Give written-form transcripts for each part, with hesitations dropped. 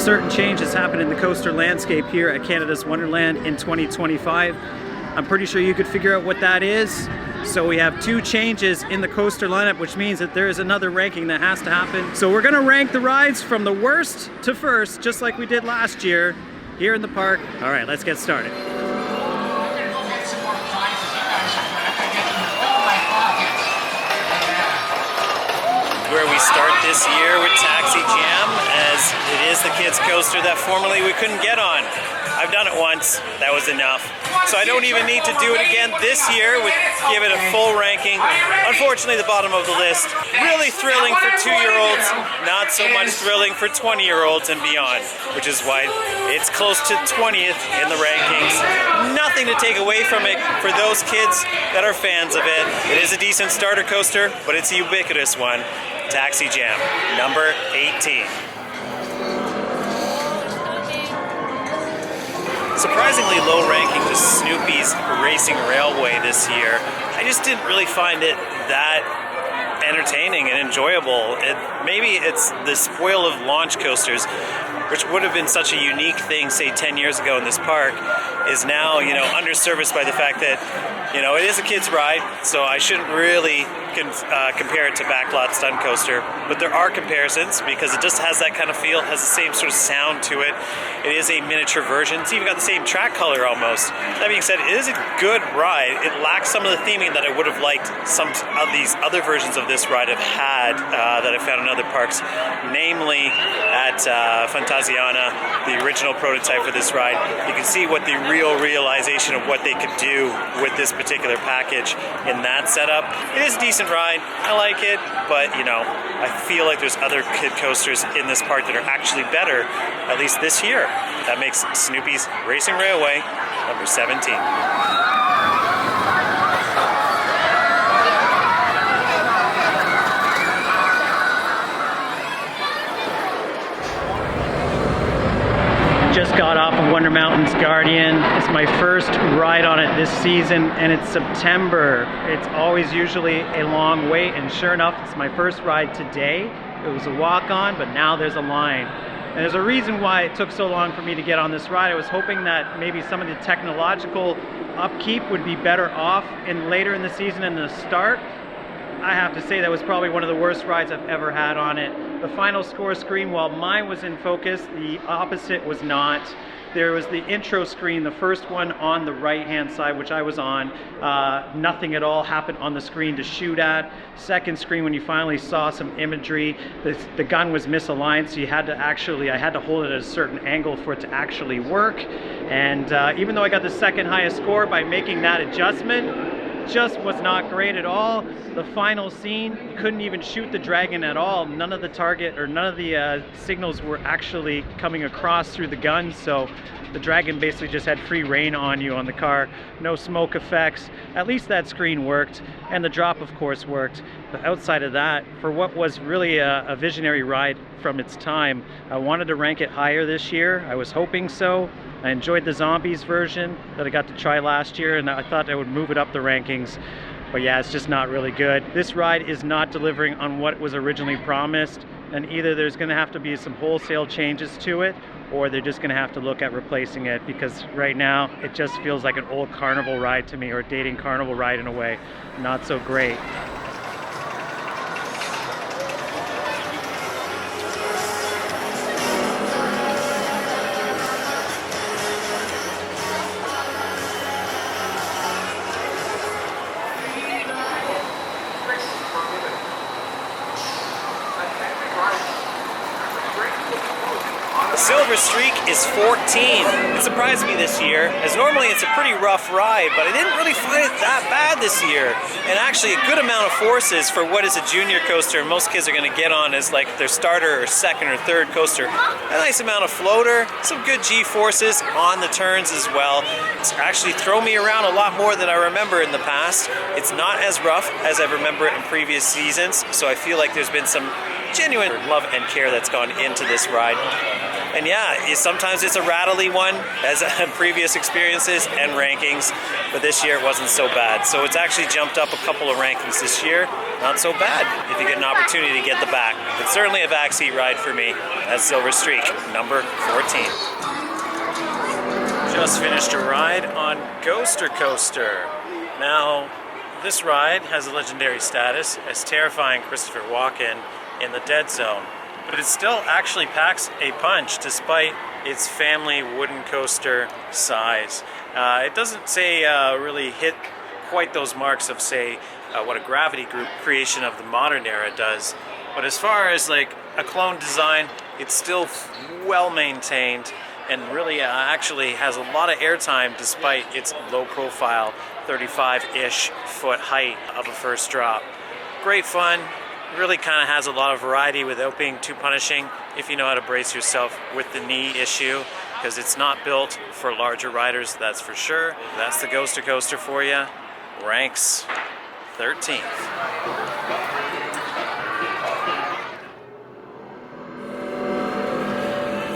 certain change that's happened in the coaster landscape here at Canada's Wonderland in 2025. I'm pretty sure you could figure out what that is. So we have 2 changes in the coaster lineup, which means that there is another ranking that has to happen. So we're gonna rank the rides from the worst to first, just like we did last year here in the park. All right, let's get started. Where we start this year with Taxi Jam, as it is the kids coaster that formerly we couldn't get on. I've done it once, that was enough. So I don't even need to do it again this year. We give it a full ranking. Unfortunately, the bottom of the list. Really thrilling for 2-year-olds, not so much thrilling for 20-year-olds and beyond, which is why it's close to 20th in the rankings. Nothing to take away from it for those kids that are fans of it. It is a decent starter coaster, but it's a ubiquitous one. Taxi Jam, number 18. Surprisingly low ranking to Snoopy's Racing Railway this year. I just didn't really find it that entertaining and enjoyable. Maybe it's the spoil of launch coasters, which would have been such a unique thing, say 10 years ago in this park, is now, underserviced by the fact that, it is a kid's ride, so I shouldn't really compare it to Backlot Stunt Coaster, but there are comparisons because it just has that kind of feel, has the same sort of sound to it. It is a miniature version. It's even got the same track color almost. That being said, it is a good ride. It lacks some of the theming that I would have liked some of these other versions of this ride have had that I found in other parks, namely at Fantasiana, the original prototype for this ride. You can see what the realization of what they could do with this particular package in that setup. It is a decent ride. I like it, but I feel like there's other kid coasters in this park that are actually better, at least this year. That makes Snoopy's Racing Railway number 17. Just got off of Wonder Mountain's Guardian. It's my first ride on it this season, and it's September. It's always usually a long wait, and sure enough, it's my first ride today. It was a walk-on, but now there's a line. And there's a reason why it took so long for me to get on this ride. I was hoping that maybe some of the technological upkeep would be better off later in the season and the start. I have to say that was probably one of the worst rides I've ever had on it. The final score screen, while mine was in focus, the opposite was not. There was the intro screen, the first one on the right-hand side, which I was on. Nothing at all happened on the screen to shoot at. Second screen, when you finally saw some imagery, the gun was misaligned, so I had to hold it at a certain angle for it to actually work. And even though I got the second highest score by making that adjustment, just was not great at all. The final scene, you couldn't even shoot the dragon at all. None of the target or none of the signals were actually coming across through the gun, so the dragon basically just had free reign on you on the car. No smoke effects. At least that screen worked, and the drop of course worked. But outside of that, for what was really a visionary ride from its time, I wanted to rank it higher this year. I was hoping so. I enjoyed the Zombies version that I got to try last year, and I thought I would move it up the rankings. But yeah, it's just not really good. This ride is not delivering on what was originally promised, and either there's going to have to be some wholesale changes to it, or they're just going to have to look at replacing it, because right now it just feels like an old carnival ride to me, or a dating carnival ride in a way. Not so great. Silver Streak is 14. It surprised me this year, as normally it's a pretty rough ride, but I didn't really find it that bad this year. And actually a good amount of forces for what is a junior coaster and most kids are going to get on as like their starter or second or third coaster. A nice amount of floater, some good G-forces on the turns as well. It's actually thrown me around a lot more than I remember in the past. It's not as rough as I remember it in previous seasons, so I feel like there's been some genuine love and care that's gone into this ride. And yeah, sometimes it's a rattly one, as previous experiences and rankings, but this year it wasn't so bad. So it's actually jumped up a couple of rankings this year. Not so bad if you get an opportunity to get the back. It's certainly a backseat ride for me. That's Silver Streak, number 14. Just finished a ride on Ghoster Coaster. Now, this ride has a legendary status as terrifying Christopher Walken in the dead zone, but it still actually packs a punch despite its family wooden coaster size. It doesn't say really hit quite those marks of, say, what a Gravity Group creation of the modern era does, but as far as like a clone design, it's still well maintained and really actually has a lot of airtime despite its low profile 35-ish foot height of a first drop. Great fun, really kind of has a lot of variety without being too punishing if you know how to brace yourself with the knee issue, because it's not built for larger riders, that's for sure. That's the Ghoster Coaster for you. Ranks 13th.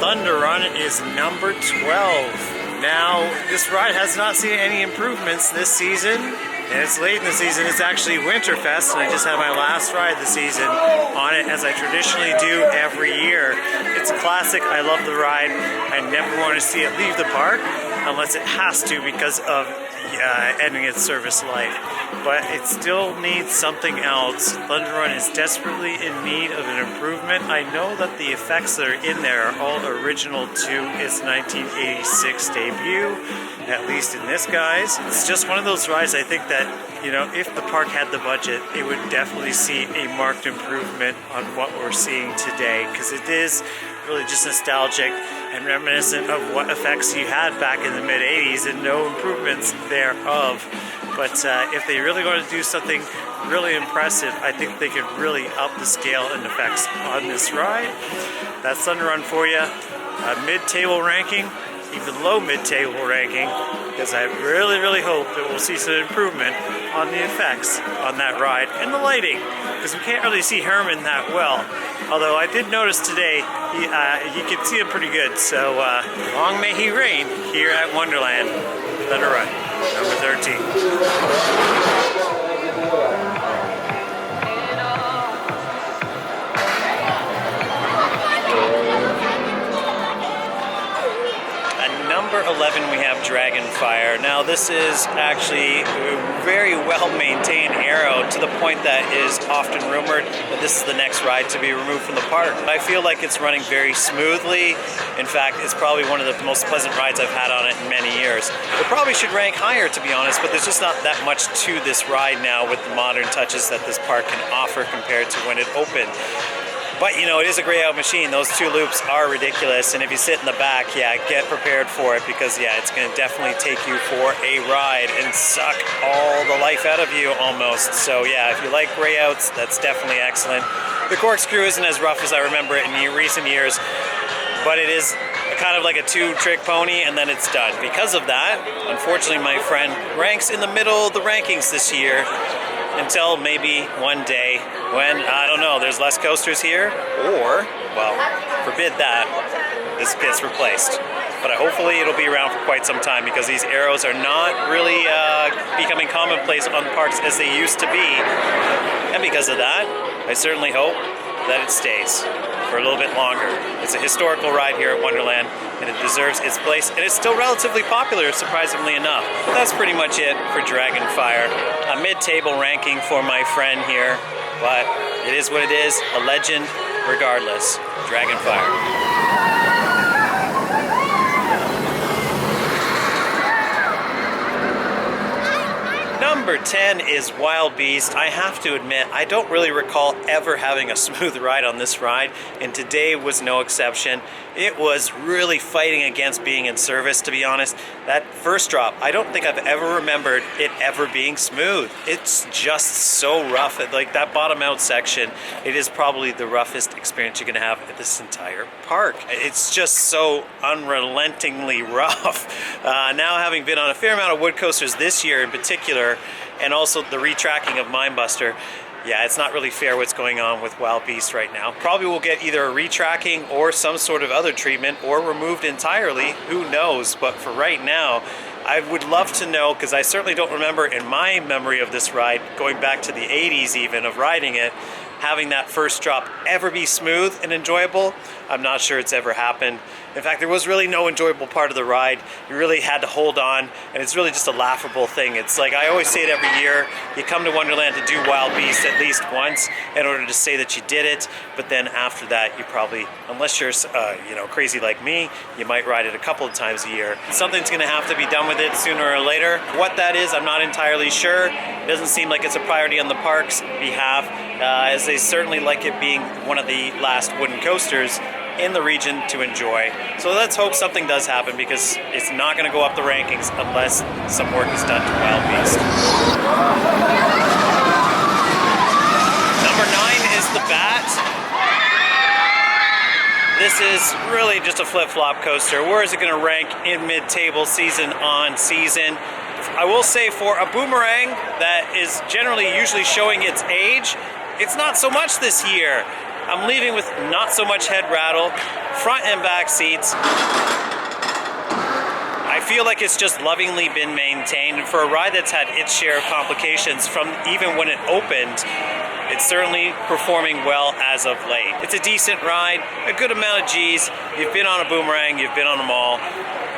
Thunder Run is number 12. Now, this ride has not seen any improvements this season, and it's late in the season. It's actually Winterfest, and I just had my last ride this season on it, as I traditionally do every year. It's a classic. I love the ride. I never want to see it leave the park unless it has to because of ending its service life. But it still needs something else. Thunder Run is desperately in need of an improvement. I know that the effects that are in there are all original to its 1986 debut, at least in this guise. It's just one of those rides I think that, you know, if the park had the budget, it would definitely see a marked improvement on what we're seeing today, because it is really just nostalgic and reminiscent of what effects you had back in the mid-80s and no improvements thereof. But if they really want to do something really impressive, I think they could really up the scale and effects on this ride. That's Thunder Run for you. Mid-table ranking, even low mid-table ranking, because I really hope that we'll see some improvement on the effects on that ride and the lighting, because we can't really see Herman that well. Although I did notice today you can see him pretty good. So long may he reign here at Wonderland. Thunder Run, number 13. Number 11, we have Dragonfire. Now, this is actually a very well-maintained arrow, to the point that it is often rumored that this is the next ride to be removed from the park. I feel like it's running very smoothly. In fact, it's probably one of the most pleasant rides I've had on it in many years. It probably should rank higher, to be honest, but there's just not that much to this ride now with the modern touches that this park can offer compared to when it opened. But, you know, it is a grey out machine. Those two loops are ridiculous, and if you sit in the back, yeah, get prepared for it, because, yeah, it's going to definitely take you for a ride and suck all the life out of you almost. So, yeah, if you like grey outs, that's definitely excellent. The corkscrew isn't as rough as I remember it in recent years, but it is kind of like a two-trick pony, and then it's done. Because of that, unfortunately, my friend ranks in the middle of the rankings this year, until maybe one day when, I don't know, there's less coasters here, or, well, forbid that, this gets replaced. But hopefully it'll be around for quite some time, because these arrows are not really becoming commonplace on parks as they used to be. And because of that, I certainly hope that it stays for a little bit longer. It's a historical ride here at Wonderland, and it deserves its place, and it's still relatively popular, surprisingly enough. But that's pretty much it for Dragonfire. A mid-table ranking for my friend here, but it is what it is, a legend regardless. Dragonfire. Number 10 is Wild Beast. I have to admit, I don't really recall ever having a smooth ride on this ride, and today was no exception. It was really fighting against being in service, to be honest. That first drop, I don't think I've ever remembered it ever being smooth. It's just so rough. Like that bottom out section, it is probably the roughest experience you're gonna have at this entire park. It's just so unrelentingly rough. Now, having been on a fair amount of wood coasters this year in particular, and also the retracking of Mindbuster, yeah, it's not really fair what's going on with Wild Beast right now. Probably will get either a retracking or some sort of other treatment or removed entirely, who knows. But for right now, I would love to know, because I certainly don't remember in my memory of this ride, going back to the 80s even, of riding it, having that first drop ever be smooth and enjoyable. I'm not sure it's ever happened. In fact, there was really no enjoyable part of the ride. You really had to hold on, and it's really just a laughable thing. It's like, I always say it every year, you come to Wonderland to do Wild Beast at least once in order to say that you did it, but then after that, you probably, unless you're crazy like me, you might ride it a couple of times a year. Something's gonna have to be done with it sooner or later. What that is, I'm not entirely sure. It doesn't seem like it's a priority on the park's behalf, as they certainly like it being one of the last wooden coasters in the region to enjoy. So let's hope something does happen, because it's not going to go up the rankings unless some work is done to Wild Beast. Number 9 is the Bat. This is really just a flip-flop coaster. Where is it going to rank in mid-table season on season? I will say, for a boomerang that is generally usually showing its age, it's not so much this year. I'm leaving with not so much head rattle, front and back seats. I feel like it's just lovingly been maintained. For a ride that's had its share of complications from even when it opened, it's certainly performing well as of late. It's a decent ride, a good amount of G's. You've been on a boomerang, you've been on them all.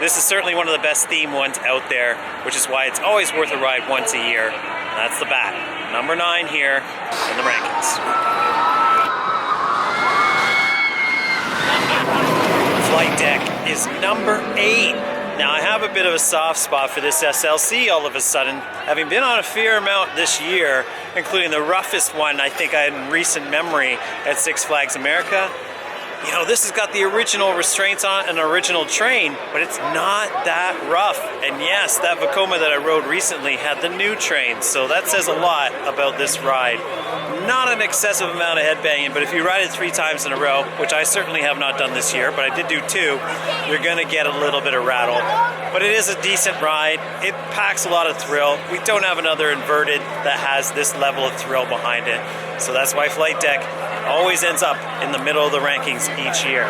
This is certainly one of the best theme ones out there, which is why it's always worth a ride once a year. That's the Bat. Number 9 here in the rankings. Flight Deck is number 8. Now, I have a bit of a soft spot for this SLC all of a sudden, having been on a fair amount this year, including the roughest one I think I had in recent memory at Six Flags America. You know, this has got the original restraints on an original train, but it's not that rough. And yes, that Vekoma that I rode recently had the new train, so that says a lot about this ride. Not an excessive amount of headbanging, but if you ride it 3 times in a row, which I certainly have not done this year, but I did do 2, you're gonna get a little bit of rattle. But it is a decent ride. It packs a lot of thrill. We don't have another inverted that has this level of thrill behind it. So that's why Flight Deck always ends up in the middle of the rankings each year.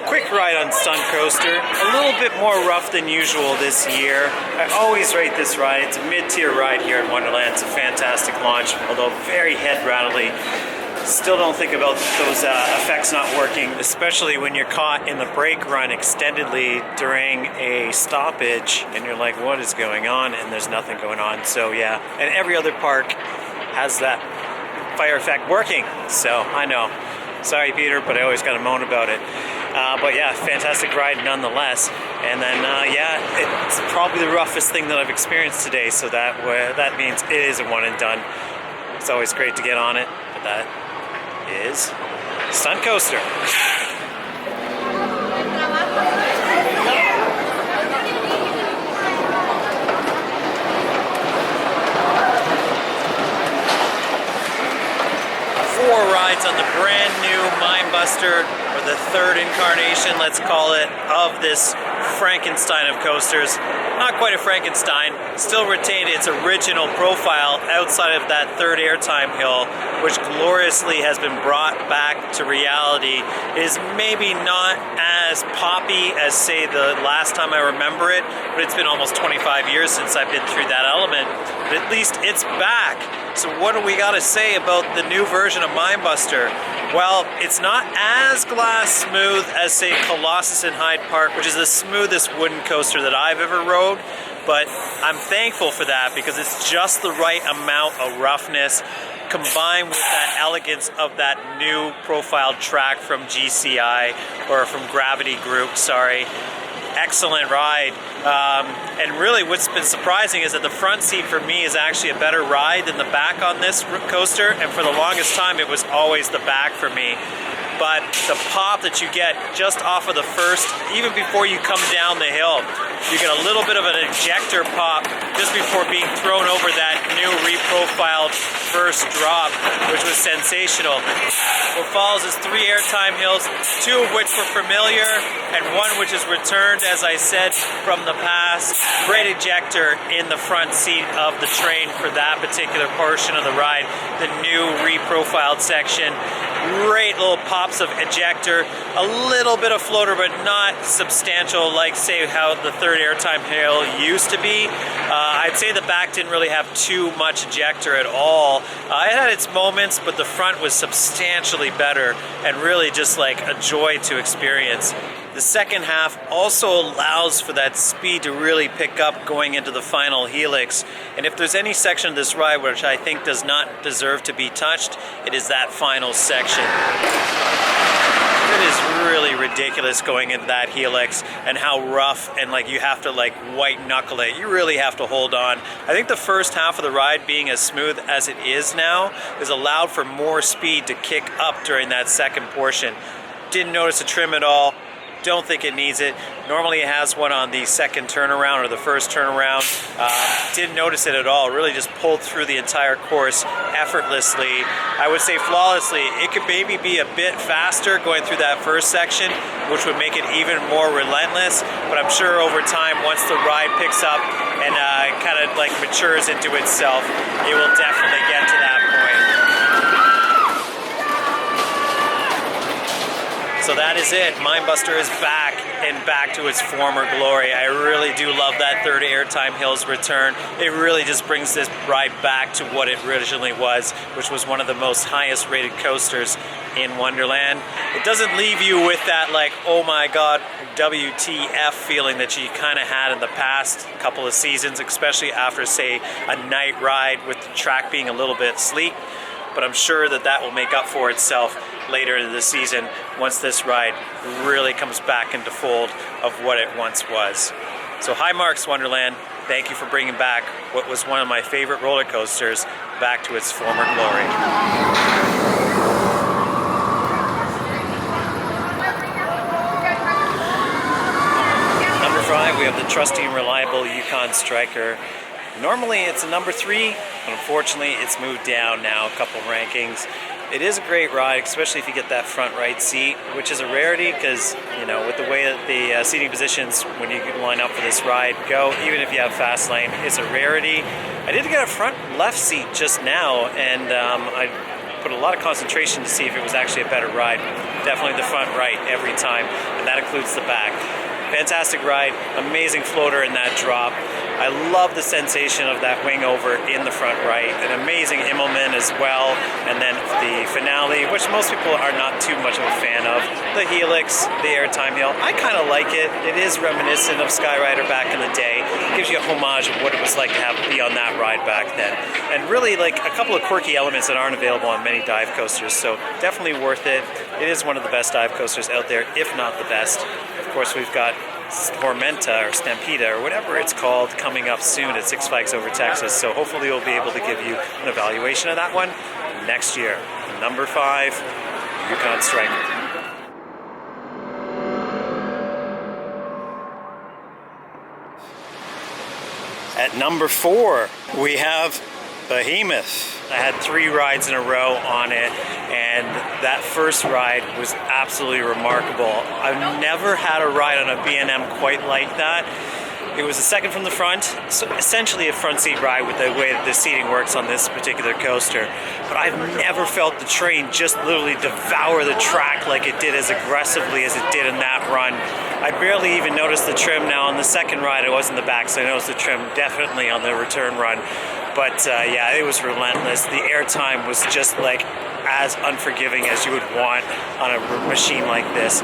Quick ride on Stunt Coaster, a little bit more rough than usual this year. I always rate this ride. It's a mid-tier ride here at Wonderland. It's a fantastic launch, although very head rattly. Still don't think about those effects not working, especially when you're caught in the brake run extendedly during a stoppage and you're like, what is going on? And there's nothing going on. So yeah, and every other park has that fire effect working. So I know, sorry Peter, but I always gotta moan about it. But yeah, fantastic ride nonetheless. And then yeah, it's probably the roughest thing that I've experienced today. So that means it is a one and done. It's always great to get on it, but that is Stunt Coaster. Four rides on the brand new Mindbuster, or the 3rd incarnation, let's call it, of this Frankenstein of coasters. Not quite a Frankenstein, still retained its original profile outside of that 3rd airtime hill, which gloriously has been brought back to reality. It is maybe not as poppy as, say, the last time I remember it, but it's been almost 25 years since I've been through that element, but at least it's back. So what do we got to say about the new version of Mindbuster? Well, it's not as glass smooth as, say, Colossus in Hyde Park, which is the smoothest wooden coaster that I've ever rode, but I'm thankful for that because it's just the right amount of roughness combined with that elegance of that new profile track from GCI, or from Gravity Group, sorry. Excellent ride. And really what's been surprising is that the front seat for me is actually a better ride than the back on this coaster, and for the longest time it was always the back for me. But the pop that you get just off of the first, even before you come down the hill, you get a little bit of an ejector pop just before being thrown over that new reprofiled first drop, which was sensational. What follows is 3 airtime hills, 2 of which were familiar, and 1 which is returned, as I said, from the past. Great ejector in the front seat of the train for that particular portion of the ride. The new reprofiled section. Great little pops of ejector, a little bit of floater, but not substantial like, say, how the third airtime hill used to be. I'd say the back didn't really have too much ejector at all. It had its moments, but the front was substantially better and really just like a joy to experience. The second half also allows for that speed to really pick up going into the final helix. And if there's any section of this ride which I think does not deserve to be touched, it is that final section. It is really ridiculous going into that helix and how rough and like you have to like white knuckle it. You really have to hold on. I think the first half of the ride being as smooth as it is now is allowed for more speed to kick up during that second portion. Didn't notice a trim at all. Don't think it needs it. Normally it has one on the second turnaround or the first turnaround. Didn't notice it at all. Really just pulled through the entire course effortlessly. I would say flawlessly. It could maybe be a bit faster going through that first section, which would make it even more relentless. But I'm sure over time, once the ride picks up and kind of like matures into itself, it will definitely get to that point. So that is it. Mindbuster is back and back to its former glory. I really do love that third airtime hill's return. It really just brings this ride back to what it originally was, which was one of the most highest rated coasters in Wonderland. It doesn't leave you with that like, oh my god, WTF feeling that you kind of had in the past couple of seasons, especially after, say, a night ride with the track being a little bit sleek. But I'm sure that that will make up for itself later in the season once this ride really comes back into fold of what it once was. So high marks, Wonderland. Thank you for bringing back what was one of my favorite roller coasters back to its former glory. Number 5, we have the trusty and reliable Yukon Striker. Normally it's a number 3, but unfortunately it's moved down now a couple rankings. It is a great ride, especially if you get that front right seat, which is a rarity because, you know, with the way that the seating positions when you line up for this ride go, even if you have fast lane, it's a rarity. I did get a front left seat just now, and I put a lot of concentration to see if it was actually a better ride. Definitely the front right every time, and that includes the back. Fantastic ride, amazing floater in that drop. I love the sensation of that wing over in the front right. An amazing Immelman as well. And then the finale, which most people are not too much of a fan of. The helix, the airtime hill. I kind of like it. It is reminiscent of Skyrider back in the day. It gives you a homage of what it was like to be on that ride back then. And really like a couple of quirky elements that aren't available on many dive coasters. So definitely worth it. It is one of the best dive coasters out there, if not the best. Of course, we've got Tormenta or Stampede or whatever it's called coming up soon at Six Flags Over Texas. So hopefully we'll be able to give you an evaluation of that one next year. Number 5, Yukon Striker. At number 4, we have Behemoth. I had 3 rides in a row on it, and that first ride was absolutely remarkable. I've never had a ride on a B&M quite like that. It was a second from the front, so essentially a front seat ride with the way that the seating works on this particular coaster. But I've never felt the train just literally devour the track like it did, as aggressively as it did in that run. I barely even noticed the trim. Now on the second ride, I was in the back, so I noticed the trim definitely on the return run. But yeah, it was relentless. The airtime was just like as unforgiving as you would want on a machine like this.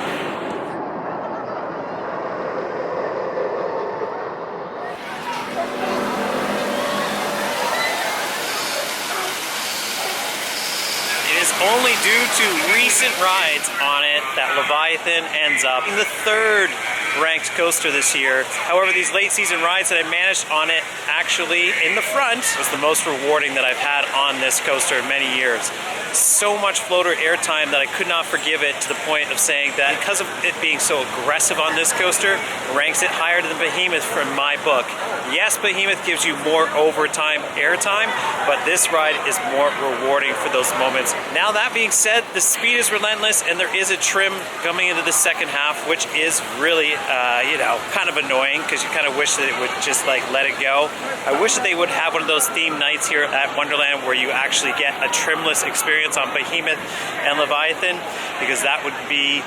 Only due to recent rides on it that Leviathan ends up in the 3rd ranked coaster this year. However, these late season rides that I managed on it actually in the front was the most rewarding that I've had on this coaster in many years. so much floater airtime that I could not forgive it, to the point of saying that because of it being so aggressive on this coaster, ranks it higher than Behemoth from my book. Yes, Behemoth gives you more overtime airtime, but this ride is more rewarding for those moments. Now that being said, the speed is relentless, and there is a trim coming into the second half, which is really, you know, kind of annoying, because you kind of wish that it would just like let it go. I wish that they would have one of those theme nights here at Wonderland where you actually get a trimless experience on Behemoth and Leviathan, because that would be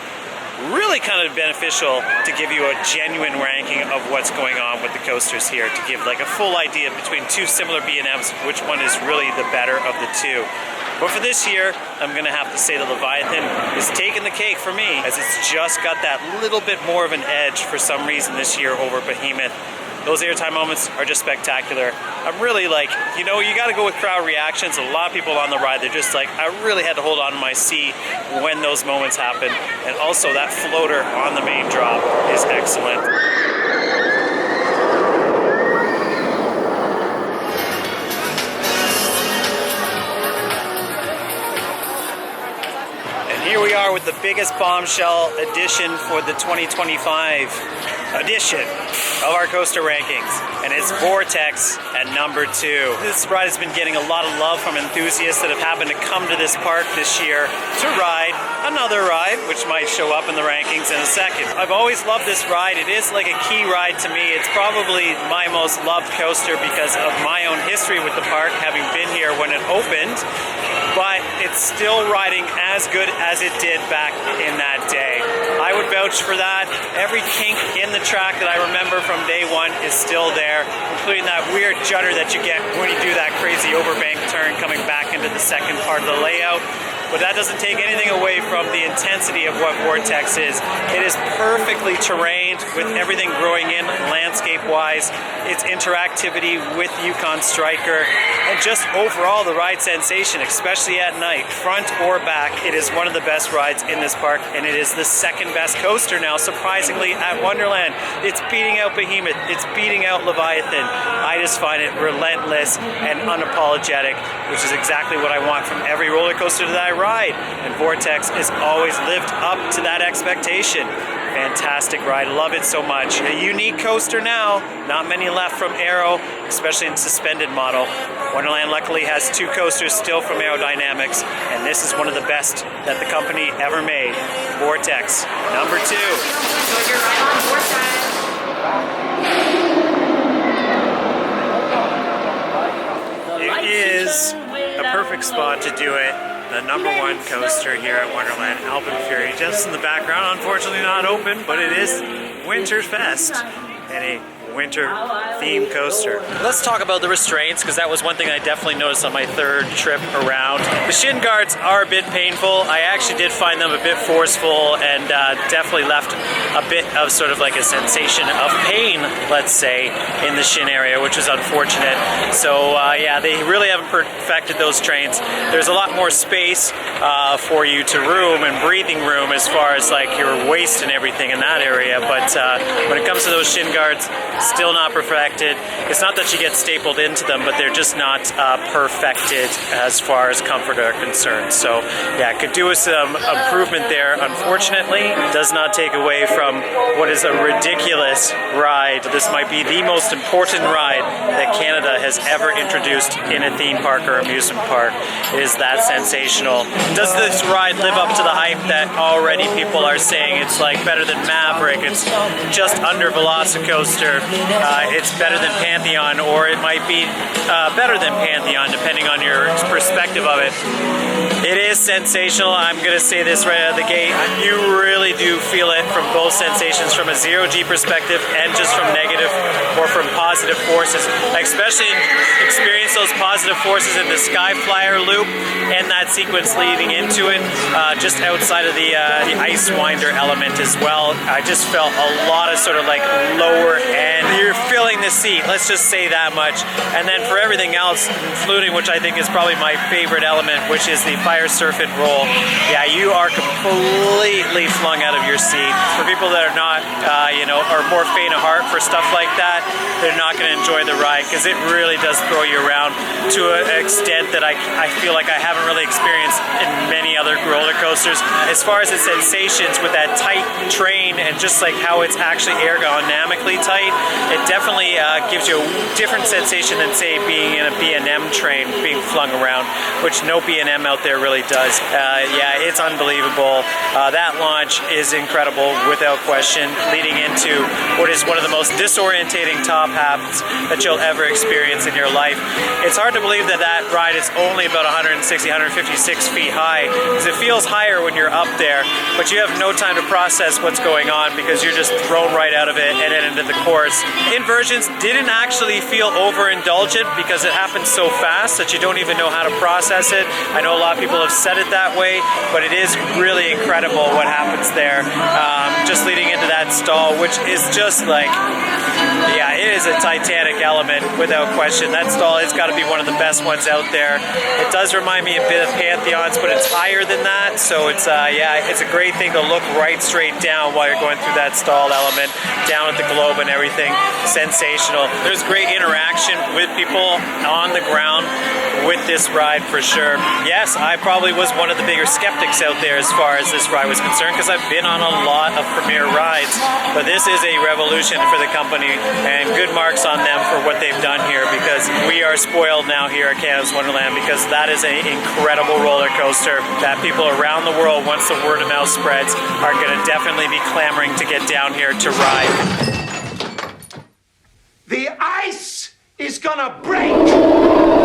really kind of beneficial to give you a genuine ranking of what's going on with the coasters here, to give like a full idea between two similar B&Ms, which one is really the better of the two. But for this year, I'm gonna have to say the Leviathan is taking the cake for me, as it's just got that little bit more of an edge for some reason this year over Behemoth. Those airtime moments are just spectacular. I'm really like, you know, you gotta go with crowd reactions. A lot of people on the ride, they're just like, I really had to hold on to my seat when those moments happen. And also that floater on the main drop is excellent. And here we are with the biggest bombshell edition for the 2025 edition of our coaster rankings, and it's Vortex at number 2. This ride has been getting a lot of love from enthusiasts that have happened to come to this park this year to ride another ride, which might show up in the rankings in a second. I've always loved this ride. It is like a key ride to me. It's probably my most loved coaster because of my own history with the park, having been here when it opened, but it's still riding as good as it did back in that day. I would vouch for that. Every kink in the track that I remember from day one is still there, including that weird judder that you get when you do that crazy overbank turn coming back into the second part of the layout. But that doesn't take anything away from the intensity of what Vortex is. It is perfectly terrained with everything growing in landscape-wise, its interactivity with Yukon Striker, and just overall the ride sensation, especially at night, front or back. It is one of the best rides in this park, and it is the second best coaster now, surprisingly, at Wonderland. It's beating out Behemoth, it's beating out Leviathan. I just find it relentless and unapologetic, which is exactly what I want from every roller coaster that I ride, and Vortex has always lived up to that expectation. Fantastic ride, love it so much. A unique coaster now, not many left from Aero, especially in suspended model. Wonderland luckily has 2 coasters still from Aerodynamics, and this is one of the best that the company ever made. Vortex, number 2. Enjoy your ride on Vortex. It is a perfect spot to do it. The number 1 coaster here at Wonderland, Alpen Fury, just in the background, unfortunately not open, but it is Winterfest and a winter themed coaster. Let's talk about the restraints, because that was one thing I definitely noticed on my third trip around. The shin guards are a bit painful. I actually did find them a bit forceful, and definitely left a bit of sort of like a sensation of pain, let's say, in the shin area, which is unfortunate. So yeah, they really haven't perfected those trains. There's a lot more space for you to room and breathing room as far as like your waist and everything in that area, but when it comes to those shin guards, still not perfected. It's not that you get stapled into them, but they're just not perfected as far as comfort are concerned. So yeah, could do with some improvement there. Unfortunately, does not take away from what is a ridiculous ride. This might be the most important ride that Canada has ever introduced in a theme park or amusement park. It is that sensational. Does this ride live up to the hype that already people are saying it's like better than Maverick? It's just under Velocicoaster. It's better than Pantheon, or it might be better than Pantheon, depending on your perspective of it. It is sensational. I'm going to say this right out of the gate. You really do feel it from both sensations, from a zero-G perspective and just from negative or from positive forces. I especially experience those positive forces in the Sky Flyer loop and that sequence leading into it, just outside of the ice winder element as well. I just felt a lot of sort of like lower end. You're filling the seat, let's just say that much. And then for everything else, including, which I think is probably my favorite element, which is the fire surf and roll. Yeah, you are completely flung out of your seat. For people that are not, you know, are more faint of heart for stuff like that, they're not going to enjoy the ride, because it really really does throw you around to an extent that I feel like I haven't really experienced in many other roller coasters. As far as the sensations with that tight train and just like how it's actually ergonomically tight, it definitely gives you a different sensation than say being in a B&M train being flung around, which no B&M out there really does. Yeah, it's unbelievable. That launch is incredible without question, leading into what is one of the most disorientating top halves that you'll ever experience in your life. It's hard to believe that that ride is only about 160, 156 feet high, because it feels higher when you're up there, but you have no time to process what's going on because you're just thrown right out of it and then into the course. Inversions didn't actually feel overindulgent because it happens so fast that you don't even know how to process it. I know a lot of people have said it that way, but it is really incredible what happens there. Just leading into that stall, which is just like, yeah, it is a Titanic element without question. That stall has got to be one of the best ones out there. It does remind me a bit of Pantheon's, but it's higher than that, so it's yeah, it's a great thing to look right straight down while you're going through that stall element, down at the globe and everything. Sensational. There's great interaction with people on the ground with this ride for sure. Yes, I probably was one of the bigger skeptics out there as far as this ride was concerned, because I've been on a lot of premier rides, but this is a revolution for the company, and good marks on them for what they've done here, because we are spoiled now here at Canada's Wonderland, because that is an incredible roller coaster that people around the world, once the word of mouth spreads, are going to definitely be clamoring to get down here to ride. The ice is gonna break!